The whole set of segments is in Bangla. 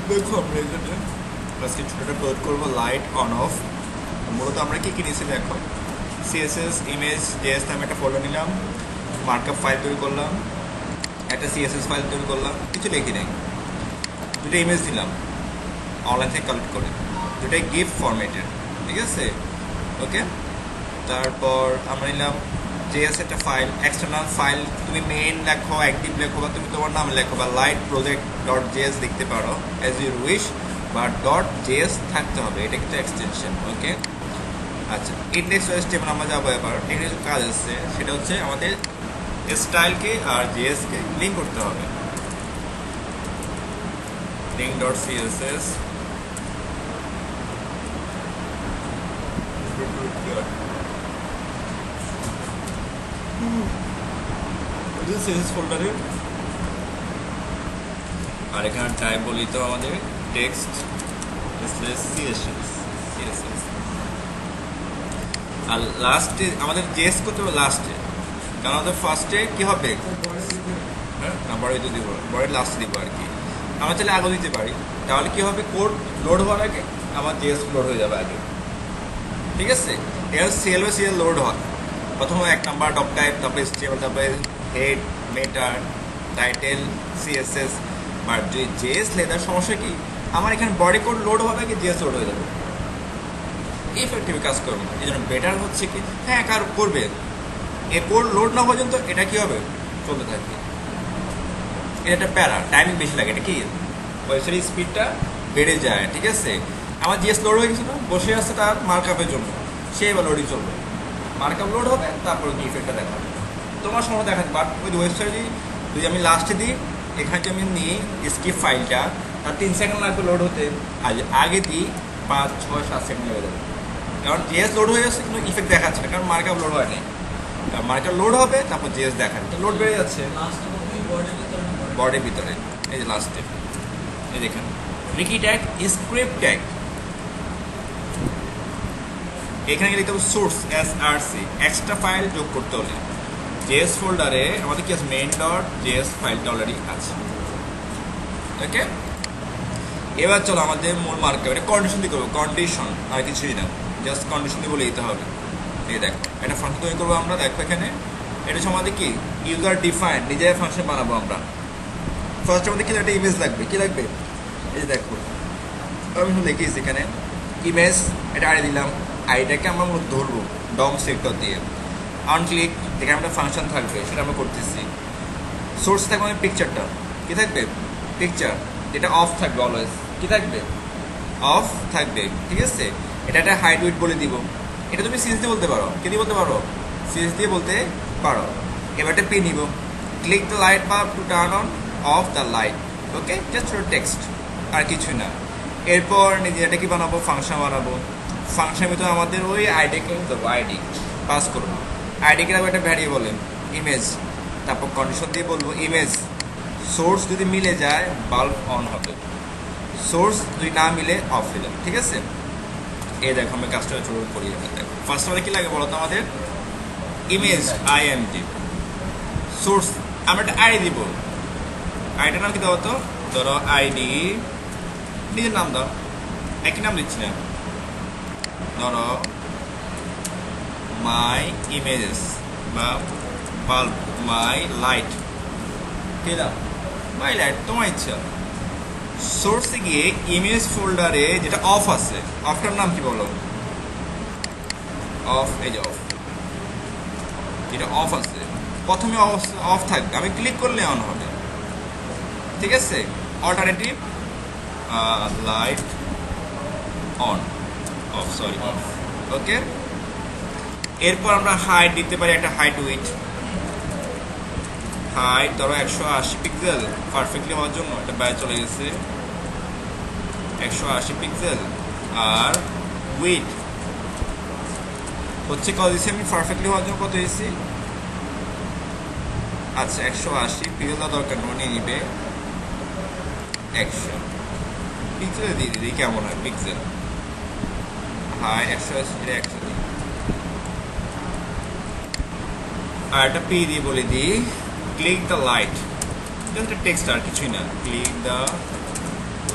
দেখো আমরা এখানে আজকে ছোটোটা ক্লোড করবো লাইট অন অফ। মূলত আমরা কি নিয়েছি দেখো, সিএসএস ইমেজ জেএস নামে একটা ফোল্ডার নিলাম, মার্কআপ ফাইল তৈরি করলাম, একটা সিএসএস ফাইল তৈরি করলাম, কিছু লিখি নাই, দুটো ইমেজ দিলাম অনলাইন থেকে কালেক্ট করে, দুটাই গিফট ফরম্যাটের, ঠিক আছে। ওকে, তারপর আমরা নিলাম জেএস একটা ফাইল, এক্সটার্নাল ফাইল, তুমি মেইন লেখো, অ্যাক্টিভ লেখো, বা তুমি তোমার নাম লেখো, বা লাইট প্রজেক্ট ডট জেএস লিখতে পারো অ্যাজ ইউর উইশ, বা ডট জেএস থাকতে হবে, এটা কিন্তু এক্সটেনশন। ওকে, আচ্ছা, ইন্ডেক্স HTML আমরা যাবো এবার। এখানে কিছু কাজ আছে, সেটা হচ্ছে আমাদের স্টাইলকে আর জেএসকে লিঙ্ক করতে হবে। লিঙ্ক ডট সিএসএস সিএসএস ফোল্ডারে, আর এখানে টাইপ বলি তো আমাদের টেক্সট সিএসএস। আর লাস্টে আমাদের জেএস করতে হবে লাস্টে, কারণ আমাদের ফার্স্টে কি হবে, হ্যাঁ না বড়ই তো দিব, বড়ের লাস্টে দিব আর কি। আমরা চাইলে আগে দিতে পারি, তাহলে কি হবে, কোড লোড হওয়ার আগে আমার জেএস লোড হয়ে যাবে আগে, ঠিক আছে। এর সিএল বাই সিএল লোড হয়, প্রথমে 1 নাম্বার ডক টাইপ, তারপরে HTML, তারপরে head, matter, title, CSS. But যদি জেএস লেদার সমস্যা কি, আমার এখানে বডি কোড লোড হবে আগে জেএস লোড হয়ে যাবে, ইফেক্টিভ কাজ করবে। এই জন্য বেটার হচ্ছে কি, হ্যাঁ কার করবে, এ কোড লোড না পর্যন্ত এটা কি হবে, চলতে থাকবে। এটা একটা প্যারা, টাইমিং বেশি লাগে, এটা কি ওয়েবসাইটের স্পিডটা বেড়ে যায়, ঠিক আছে। আমার জিএস লোড হয়ে গেছিল, বসে আসছে তার মার্কআপের জন্য, সে এবার লোডই চলবে, মার্কআপ লোড হবে, তারপরে কি ইফেক্টটা দেখাবে, তোমার সময় দেখাচ্ছে। বাট ওই ওয়েবসাইটে যদি আমি লাস্টে দিই, এখানে আমি নিই স্কিপ ফাইলটা, তার 3 সেকেন্ড লাগবে লোড হতে, আগে দিই 5, 6, 7 সেকেন্ড লেগে যাবে, কারণ জেএস লোড হয়ে যাচ্ছে কিন্তু ইফেক্ট দেখাচ্ছে না, কারণ মার্কআপ লোড হয় নাই। মার্কআপ লোড হবে, তারপর জেএস দেখাচ্ছে, লোড বেড়ে যাচ্ছে বডির ভিতরে। এই যে লাস্টে, এই দেখেন রিকি ট্যাগ, স্ক্রিপ্ট ট্যাগ, এখানে লিখতে হবে সোর্স SRC, এক্সট্রা ফাইল যোগ করতে হলে জেএস ফোল্ডারে আমাদের কি আছে, মেইন ডট জেএস ফাইলটা অলরেডি আছে। ওকে, এবার চলো আমাদের মূল মার্কআপ, এটা কন্ডিশন দিয়ে করবো, কন্ডিশন আর কিছুই না, জাস্ট কন্ডিশন দিয়ে বলে দিতে হবে। এই দেখো একটা ফাংশন তৈরি করবো আমরা, দেখো এখানে এটা হচ্ছে আমাদের কি ইউজার ডিফাইন, নিজের ফাংশন বানাবো আমরা। ফার্স্ট আমাদের কি একটা ইমেজ লাগবে, কি লাগবে, এই যে দেখো আমি লিখেছি এখানে ইমেজ, এটা আইডি দিলাম, আইডিটাকে আমরা মূলত ধরবো ডম সেক্টর দিয়ে, আনক্লিক, এখানে একটা ফাংশন থাকবে, সেটা আমরা করতেছি। সোর্স থাকবে আমাদের পিকচারটা, কি থাকবে, পিকচার, যেটা অফ থাকবে অলওয়েজ, কি থাকবে, অফ থাকবে, ঠিক আছে। এটা একটা হাইট উইড বলে দিব, এটা তুমি সিএস দিয়ে বলতে পারো, কি দিয়ে বলতে পারো, সিএস দিয়ে বলতে পারো। এবার একটা পি নিব, ক্লিক দ্য লাইট বা to turn on off the light. Okay, just text আর কিছুই না। এরপর নিজে এটা কি বানাবো, ফাংশন বানাবো, ফাংশনের ভিতরে আমাদের ওই আইডিকে দেবো, আইডি পাস করবো, আইডিকে দেবো একটা ভ্যারিয়েবল ইমেজ, তারপর কন্ডিশন দিয়ে বলবো ইমেজ সোর্স যদি মিলে যায় বাল্ব অন হবে, সোর্স যদি না মিলে অফ হয়ে যাবে, ঠিক আছে। এই দেখো আমি কাজটা শুরু করি। দেখো ফার্স্ট আমাদের কি লাগে বলো তো, আমাদের ইমেজ IMG, সোর্স আমরা একটা আইডি দিব, আইডির নাম কি দেবো তো, ধরো আইডি, নিজের নাম দাও, একই নাম দিচ্ছি না, ধরো মাই ইমেজেস বা বাল্ব, মাই লাইট, কি দাও, মাই লাইট, তোমার ইচ্ছা। সোর্সে গিয়ে ইমেজ ফোল্ডারে যেটা অফ আছে, অফটার নাম কি বলো, অফ, এই যে অফ, যেটা অফ আছে প্রথমে অফ থাকবে, আমি ক্লিক করলে অন হবে, ঠিক আছে। Alternative light on, off, sorry off. Okay, এরপর আমরা হাইট দিতে পারি, একটা হাইট উইথ, হাইট ধরো 180 পিক্সেল, পারফেক্টলি হওয়ার জন্য এটা বাইরে চলে গেছে, 180 পিক্সেল। আর উইথ হচ্ছে কত দিয়েছি আমি, পারফেক্টলি হওয়ার জন্য কত দিয়েছি, আচ্ছা 180 পিক্সেল দরকার নিয়ে নিবে, 100 পিক্সেল দিয়ে দিই কেমন হয়, পিক্সেল হাই 180, 100 দিই, আর একটা পি দিয়ে বলে দিই click the light, just text আর কিছুই না, click the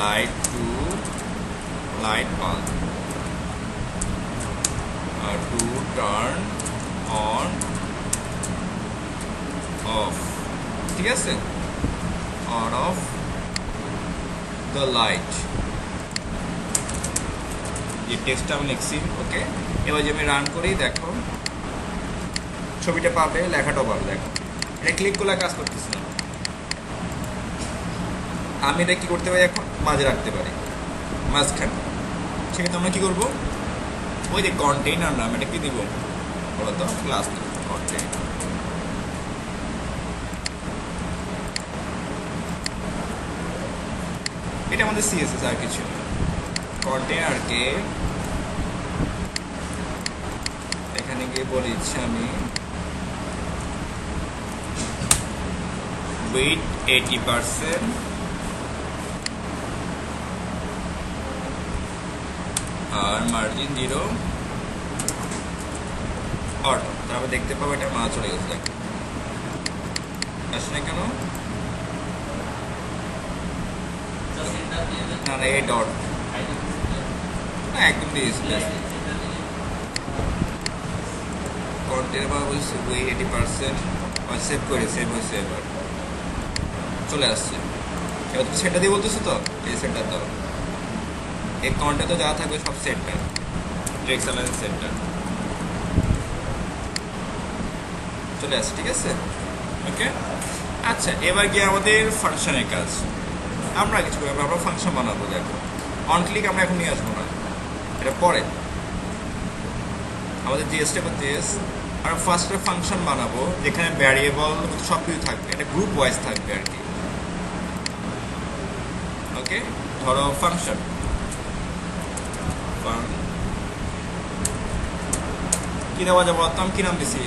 light to light bulb to turn on off, ঠিক আছে, অন অফ দ্য লাইট। যে টেক্সটটা আমি লিখছি, ওকে। এবার যে আমি রান করি, দেখো ছবিটা পাবে, লেখাটাও পাবে। দেখো এটা ক্লিক করলে কাজ করতেছে না। আমি এটা কি করতে পারি, এখন মাঝে রাখতে পারি, মাঝখানে। সেক্ষেত্রে আমরা কি করবো, ওই যে কন্টেইনার নাম, এটা কি দিব বলতো, ক্লাস কন্টেইনার। এটা আমাদের সিএসএস, আর কিছু না। কন্টেইনারকে এখানে গিয়ে বলে দিচ্ছি আমি weight 80% আর মার্জিন 0 অটো। তারপর দেখতে পাবো এটা মা চলে গেছে। দেখো আসে না কেন, না না এই ডট না, একদম দিয়েছিল। কন্টেন্ট বা বলছে ওই 80% সেভ করে, সেভ হয়েছে, এবার চলে আসছে। এবার তুমি সেটটা দিয়ে বলতেছো তো, এই সেটটা দাও। এই কন্টে তো যা থাকবে সব সেটটা, টেক্সট অ্যানালাইসিস সেটটা চলে আসছে, ঠিক আছে, ওকে। আচ্ছা, এবার গিয়ে আমাদের ফাংশনের কাজ। আমরা কিছু করবো, আমরা ফাংশন বানাবো। দেখো অন ক্লিক আমরা এখন নিয়ে আসবো না, এটা পরে আমাদের জিএসটা করতে আর ফার্স্টে ফাংশন বানাবো যেখানে ভ্যারিয়েবল সব কিছু থাকবে, এটা গ্রুপ ওয়াইজ থাকবে আর কি, ওকে। ধরো ফাংশন কি দেওয়া যাবো, আমি কি নাম দিছি,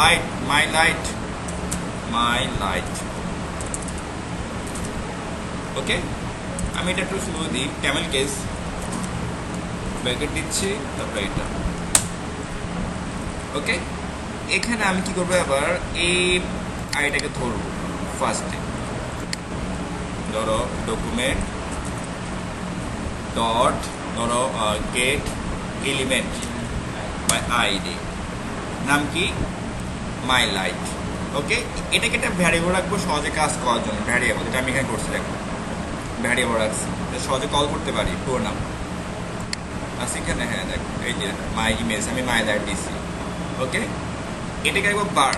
light, my light, my light, okay. আমি এটা একটু শুরু দিই, ক্যামেল কেস ব্র্যাকেট দিচ্ছি, তারপরে এটা, ওকে। এখানে আমি কি করবো, এবার এই আইটাকে ধরবো ফার্স্টে। ধরো ডকুমেন্ট ডট, ধরো গেট এলিমেন্ট বাই আইডি, নাম কি মাই লাইট, ওকে। এটাকে একটা ভ্যারিয়েবল রাখবো সহজে কাজ করার জন্য। ভ্যারিয়েবল এটা আমি এখানে করছি, দেখো ভ্যারিয়েবল রাখছি, সহজে কল করতে পারি। পুরো নাম আছে এখানে, হ্যাঁ দেখো এই যে মাই ইমেজ, আমি মাই লাইট দিছি, ওকে। এটাকে একবার বার,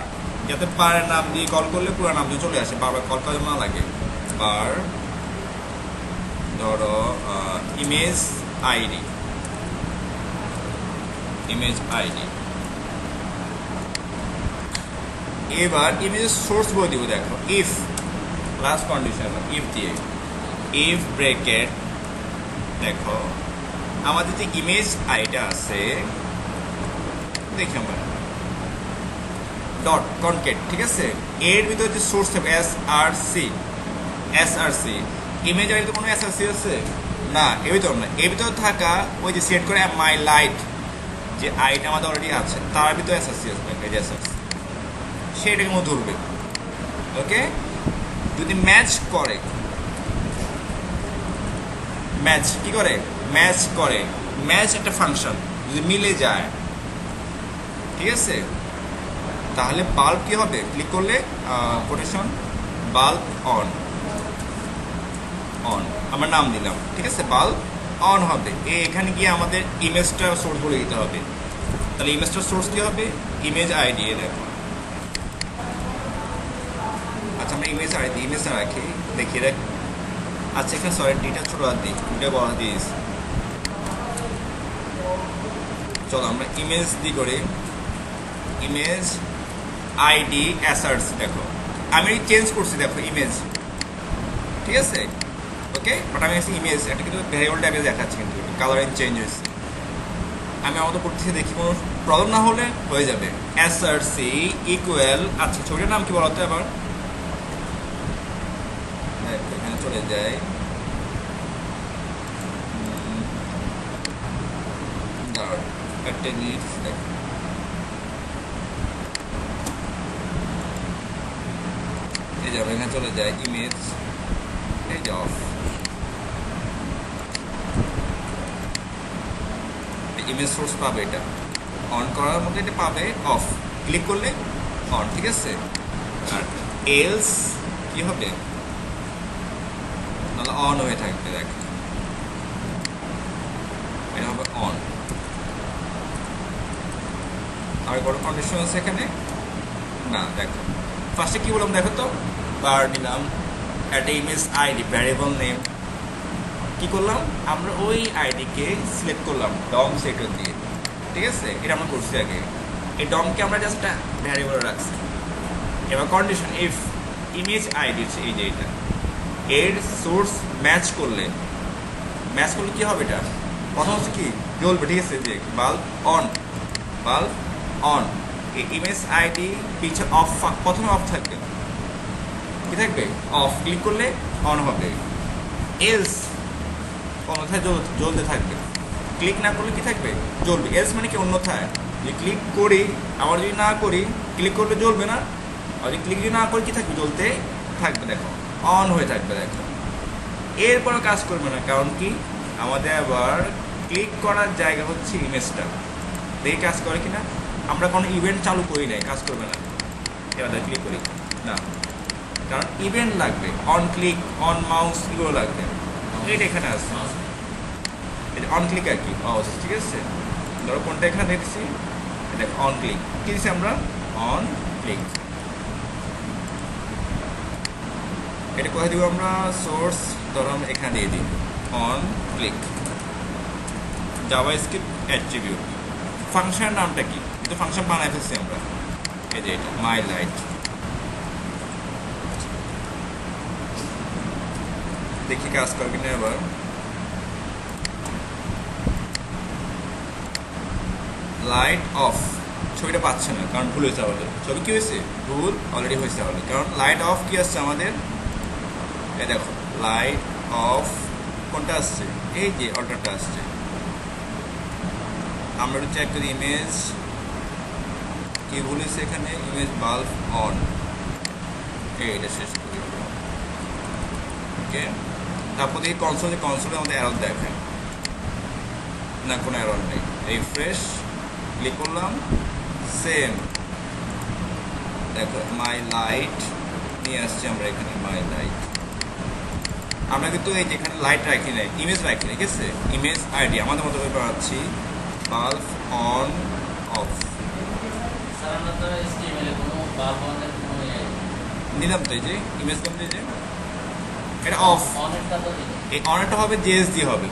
যাতে বারের নাম দিয়ে কল করলে পুরো নাম দিয়ে চলে আসে, বারবার কল করা না লাগে। বার ধরো ইমেজ আইডি, ইমেজ আইডি। এবার ইমেজের সোর্স বলে দিব, দেখো ইফ লাস্ট কন্ডিশন, ইফ দিয়ে, ইফ ব্র্যাকেট, দেখো আমাদের যে ইমেজ আইটা আছে, দেখি আমরা ডট কনকেট, ঠিক আছে। এর ভিতরে যে সোর্স থাকবে এসআরসি, এসআরসি ইমেজ আইতে কোনো এসআরসি আছে না, এর ভিতর না। এর ভিতরে থাকা ওই যে সেট করে মাই লাইট যে আইটা আমাদের অলরেডি আছে, তার ভিতরে এসআরসি আসবে, এই যে এসআরসি, সেটাকে মধ্যে ধরবে, ওকে। যদি ম্যাচ করে, ম্যাচ কি করে, ম্যাচ করে, ম্যাচ একটা ফাংশন যদি মিলে যায়, ঠিক আছে, তাহলে বাল্ব কি হবে, ক্লিক করলে কোটেশন বাল্ব অন, অন আমার নাম দিলাম, ঠিক আছে, বাল্ব অন হবে। এখানে গিয়ে আমাদের ইমেজটা সোর্স বলে দিতে হবে। তাহলে ইমেজটার সোর্স কি হবে, ইমেজ আইডি, দেখো। আচ্ছা আমরা ইমেজ আইডি, ইমেজটা রাখি, দেখিয়ে রাখ। আচ্ছা এখানে সরি ডিটা ছোট হাত দিই, দুটো বড় হাত দিয়েছি। চলো আমরা ইমেজ দি করি, ইমেজ আইডি অ্যাসার্টস, দেখো আমি চেঞ্জ করছি, দেখো ইমেজ, ঠিক আছে, ওকে। বাট আমি ইমেজ এটা কিন্তু ভ্যারিয়েবল টাইপে দেখাচ্ছি, কিন্তু কালারিং চেঞ্জ হয়েছে। আমি আমাদের করতেছি, দেখি কোনো প্রবলেম না হলে হয়ে যাবে। অ্যাসার্টসি ইকুয়াল, আচ্ছা ছবিটার নাম কি বলতো আবার, এখানে চলে যায়, একটা জিনিস দেখো, এই যাবে, এখানে চলে যায় ইমেজ, এই যে অফ, ইমেজ সোর্স পাবে, এটা অন করার মধ্যে এটা পাবে অফ, ক্লিক করলে অন, ঠিক আছে। আর এলস কি হবে, তাহলে অন হয়ে থাকবে, দেখ এটা হবে অন। আর কোনো কন্ডিশন আছে এখানে না, দেখো ফার্স্টে কি বললাম দেখো তো, বার নিলাম একটা ইমেজ আইডি ভ্যারিয়েবল নেম, কি করলাম আমরা ওই আইডিকে সিলেক্ট করলাম ডম সেটর দিয়ে, ঠিক আছে, এটা আমরা করছি আগে। এই ডমকে আমরা জাস্ট একটা ভ্যারিয়েবল রাখছি। এবার কন্ডিশন ইফ ইমেজ আইডি হচ্ছে এই যে এটা, এর সোর্স ম্যাচ করলে কি হবে, এটা প্রথম হচ্ছে কি জ্বলবে, ঠিক আছে, যে বাল্ব অন, বাল্ব অন। এই ইমেজ আইডি পিছে অফ, প্রথমে অফ থাকবে, কি থাকবে অফ, ক্লিক করলে অন হবে। এলস অন্যথায় জ্বলতে থাকবে, ক্লিক না করলে কি থাকবে জ্বলবে। এলস মানে কি অন্যথায়, যে ক্লিক করি আবার যদি না করি, ক্লিক করলে জ্বলবে না, আর যদি ক্লিক যদি না করি কি থাকবে জ্বলতে থাকবে, দেখো অন হয়ে থাকবে। দেখো এরপরও কাজ করবে না, কারণ কি আমাদের আবার ক্লিক করার জায়গা হচ্ছে ইমেজটা, দেখে কাজ করে কিনা। আমরা কোনো ইভেন্ট চালু করি নাই, কাজ করবে না। এবার ক্লিক করি না, কারণ ইভেন্ট লাগবে, অন ক্লিক অন মাউস এগুলো লাগবে, এটা এখানে আসছে, এটা অন ক্লিক আর কি মাউস, ঠিক আছে। ধরো কোনটা এখানে দেখছি, দেখ অন ক্লিক, কি দিচ্ছি আমরা অন ক্লিক। এটা কোথায় দিব আমরা, সোর্স ধরো আমরা এখানে দিয়ে দিই অন ক্লিক, জাভাস্ক্রিপ্ট অ্যাট্রিবিউট। ফাংশনের নামটা কি, কিন্তু ফাংশন বানাই ফেলছি আমরা, এই যে এটা মাই লাইট। দেখি কাজ করবে কিনা। এবার লাইট অফ, ছবিটা পাচ্ছে না কারণ ভুল হয়েছে আমাদের, ছবি কি হয়েছে ভুল অলরেডি হয়েছে আমাদের, কারণ লাইট অফ কি আসছে আমাদের, এই দেখো লাইট অফ কোনটা আসছে, এই যে অল্টারটা আসছে। আমরা একটু চেক করি ইমেজ কি ভুল হয়েছে এখানে, ইমেজ বাল্ব অন, এইটা শেষ করি ওকে। তারপর এই কনসোলে আমাদের এরর দেখায় না, কোনো এরর নেই। রিফ্রেশ ক্লিক করলাম, সেম দেখো মাই লাইট নিয়ে আসছি আমরা এখানে, মাই লাইট। আমরা কিন্তু এই যেখানে লাইট রাখি নাই, ইমেজ রাখি নাই, ঠিক আছে। ইমেজ আইডি আমাদের মতো করে পাচ্ছি বাল্ব অন অফ, নিলাম তো এই যে ইমেজ করতে, যে এটা অফ, এই অনেরটা হবে জিএসডি হবে,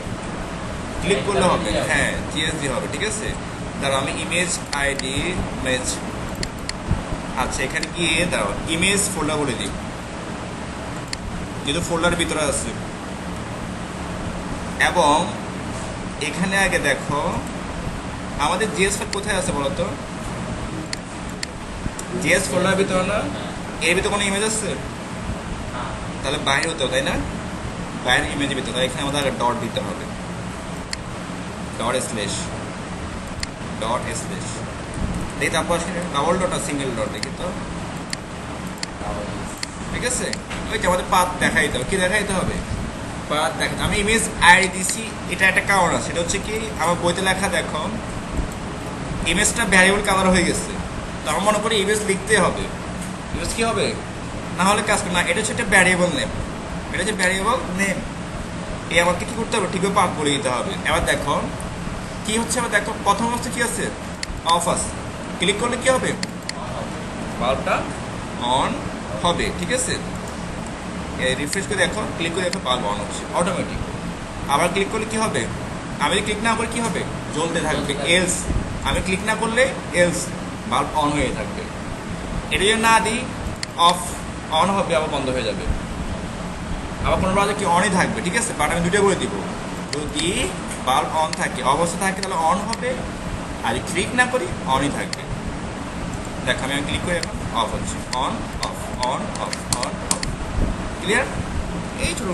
ক্লিক করলে হবে, হ্যাঁ জিএসডি হবে, ঠিক আছে। দাঁড়াও আমি ইমেজ আইডি ইমেজ, আচ্ছা এখানে গিয়ে দাঁড়াও ইমেজ ফোল্ডার বলে দিই, যেহেতু ফোল্ডারের ভিতরে আছে। এবং এখানে আগে দেখো আমাদের জিএস ফাইল কোথায় আছে বলতো, জিএস ফোল্ডারের ভিতরে না, এর ভিতরে কোনো ইমেজ আছে, তাহলে বাইরে হতে হবে, তাই না, বাইরের ইমেজের ভিতরে, এখানে আমাদের আগে ডট দিতে হবে, ডট স্ল্যাশ দেখি, তারপর আসলে ডাবল ডট আর সিঙ্গেল ডট দেখি তো, ঠিক আছে। ওই যে আমাদের পাথ দেখাইতে হবে, কি দেখাইতে হবে পাথ দেখা। আমি ইমেজ আইডি দিছি, এটা একটা কারণ আছে, সেটা হচ্ছে কি আমার বইতে লেখা দেখো ইমেজটা ভ্যারিয়েবল কালার হয়ে গেছে, তো আমার মনে করি ইমেজ লিখতে হবে, ইমেজ কি হবে না হলে কাজ করে না। এটা হচ্ছে একটা ভ্যারিয়েবল নেম, এটা হচ্ছে ভ্যারিয়েবল নেম, এই আমাকে কি করতে হবে ঠিকভাবে পাথ বলে দিতে হবে। এবার দেখো কি হচ্ছে, আবার দেখো প্রথম অবস্থা কি আছে অফ আছে, ক্লিক করলে কি হবে বাল্বটা অন হবে, ঠিক আছে। রিফ্রেশ করে দেখো, ক্লিক করে দেখো বাল্ব অন হচ্ছে অটোমেটিক। আবার ক্লিক করলে কি হবে, আমি ক্লিক না করে কি হবে জ্বলতে থাকবে, এলস আমি ক্লিক না করলে এলস বাল্ব অন হয়ে থাকবে। এটা যদি না দিই অফ অন হবে, আবার বন্ধ হয়ে যাবে, আবার কোনো বাজে কি অনই থাকবে, ঠিক আছে। বাট আমি দুটো করে দিব, যদি বাল্ব অন থাকে অবস্থা থাকে তাহলে অন হবে, আর ক্লিক না করি অনই থাকবে। দেখো আমি ক্লিক করি এখন অফ হচ্ছে, on of on of on of, clear. এই ছোটো